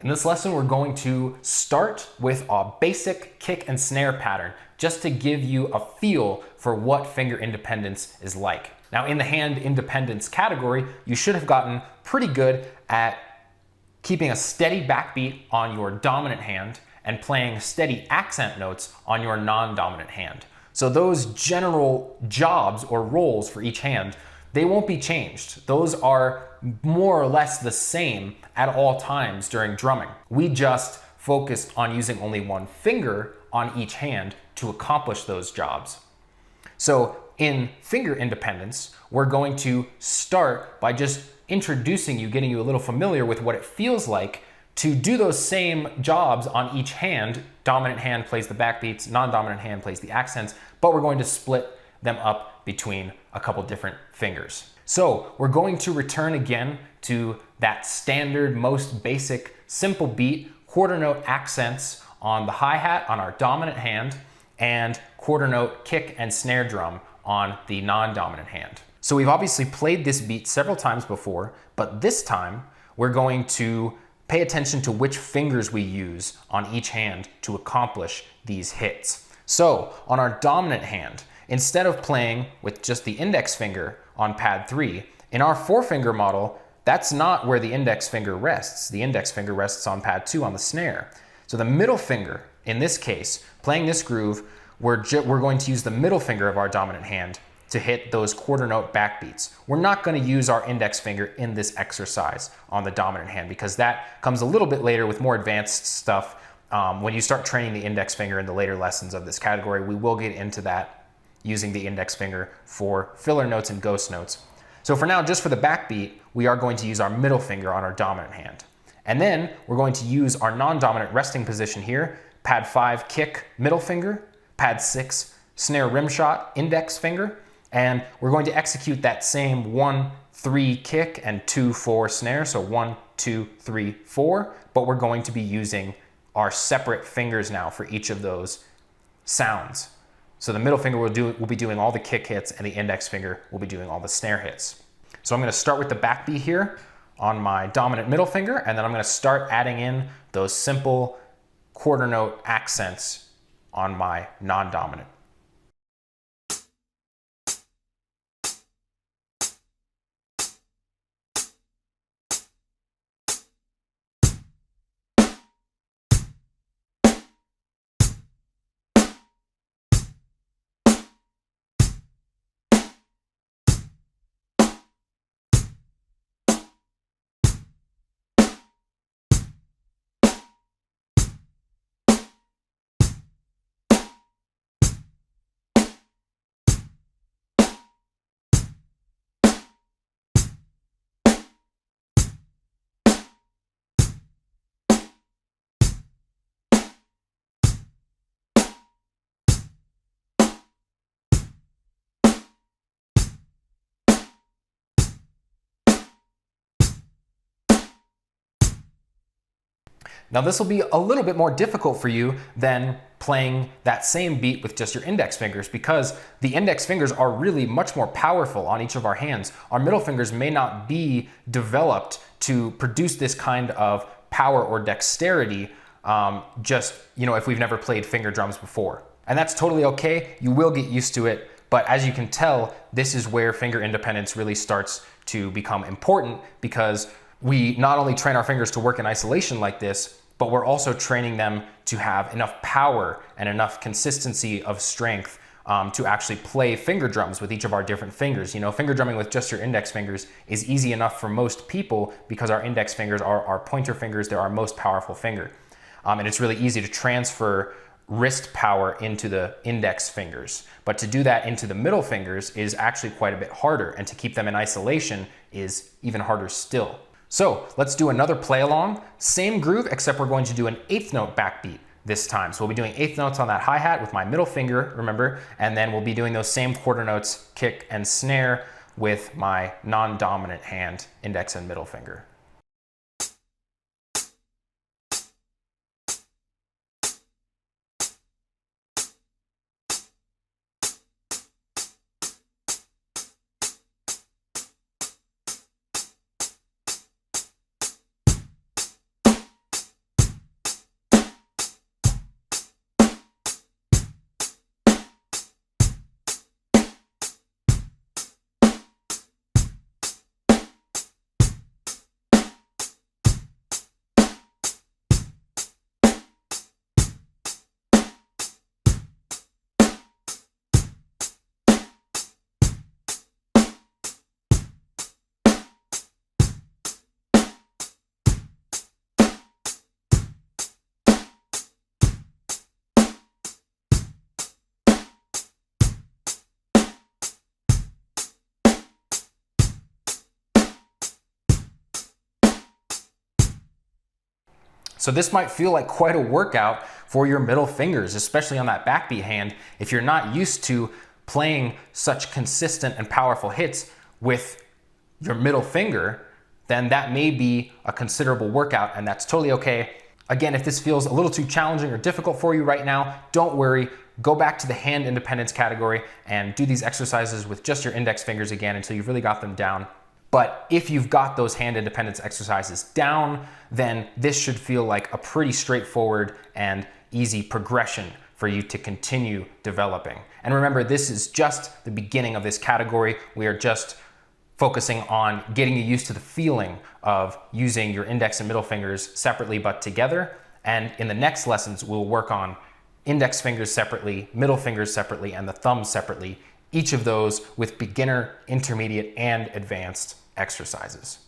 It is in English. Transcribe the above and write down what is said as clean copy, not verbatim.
In this lesson, we're going to start with a basic kick and snare pattern, just to give you a feel for what finger independence is like. Now, in the hand independence category, you should have gotten pretty good at keeping a steady backbeat on your dominant hand and playing steady accent notes on your non-dominant hand. So those general jobs or roles for each hand, they won't be changed. Those are more or less the same at all times during drumming. We just focused on using only one finger on each hand to accomplish those jobs. So in finger independence, we're going to start by just introducing you, getting you a little familiar with what it feels like to do those same jobs on each hand. Dominant hand plays the backbeats, non-dominant hand plays the accents, but we're going to split them up between a couple different fingers. So we're going to return again to that standard, most basic, simple beat, quarter note accents on the hi-hat on our dominant hand, and quarter note kick and snare drum on the non-dominant hand. So we've obviously played this beat several times before, but this time we're going to pay attention to which fingers we use on each hand to accomplish these hits. So on our dominant hand, instead of playing with just the index finger on pad 3, in our 4-finger model, that's not where the index finger rests. The index finger rests on pad 2 on the snare. So the middle finger, in this case, playing this groove, we're going to use the middle finger of our dominant hand to hit those quarter note backbeats. We're not going to use our index finger in this exercise on the dominant hand because that comes a little bit later with more advanced stuff. When you start training the index finger in the later lessons of this category, we will get into that using the index finger for filler notes and ghost notes. So for now, just for the backbeat, we are going to use our middle finger on our dominant hand. And then we're going to use our non-dominant resting position here, pad 5 kick, middle finger, pad 6 snare rim shot, index finger, and we're going to execute that same 1-3 kick and 2-4 snare, so 1-2-3-4, but we're going to be using our separate fingers now for each of those sounds. So the middle finger will be doing all the kick hits and the index finger will be doing all the snare hits. So I'm going to start with the backbeat here on my dominant middle finger, and then I'm going to start adding in those simple quarter note accents on my non-dominant. Now this will be a little bit more difficult for you than playing that same beat with just your index fingers because the index fingers are really much more powerful on each of our hands. Our middle fingers may not be developed to produce this kind of power or dexterity if we've never played finger drums before. And that's totally okay. You will get used to it. But as you can tell, this is where finger independence really starts to become important because we not only train our fingers to work in isolation like this, but we're also training them to have enough power and enough consistency of strength to actually play finger drums with each of our different fingers. You know, finger drumming with just your index fingers is easy enough for most people because our index fingers are our pointer fingers. They're our most powerful finger. And it's really easy to transfer wrist power into the index fingers. But to do that into the middle fingers is actually quite a bit harder, and to keep them in isolation is even harder still. So let's do another play along. Same groove, except we're going to do an 8th note backbeat this time. So we'll be doing 8th notes on that hi-hat with my middle finger, remember, and then we'll be doing those same quarter notes, kick and snare, with my non-dominant hand, index and middle finger. So this might feel like quite a workout for your middle fingers, especially on that backbeat hand. If you're not used to playing such consistent and powerful hits with your middle finger, then that may be a considerable workout, and that's totally okay. Again, if this feels a little too challenging or difficult for you right now, don't worry. Go back to the hand independence category and do these exercises with just your index fingers again until you've really got them down. But if you've got those hand independence exercises down, then this should feel like a pretty straightforward and easy progression for you to continue developing. And remember, this is just the beginning of this category. We are just focusing on getting you used to the feeling of using your index and middle fingers separately but together. And in the next lessons, we'll work on index fingers separately, middle fingers separately, and the thumb separately, each of those with beginner, intermediate, and advanced exercises.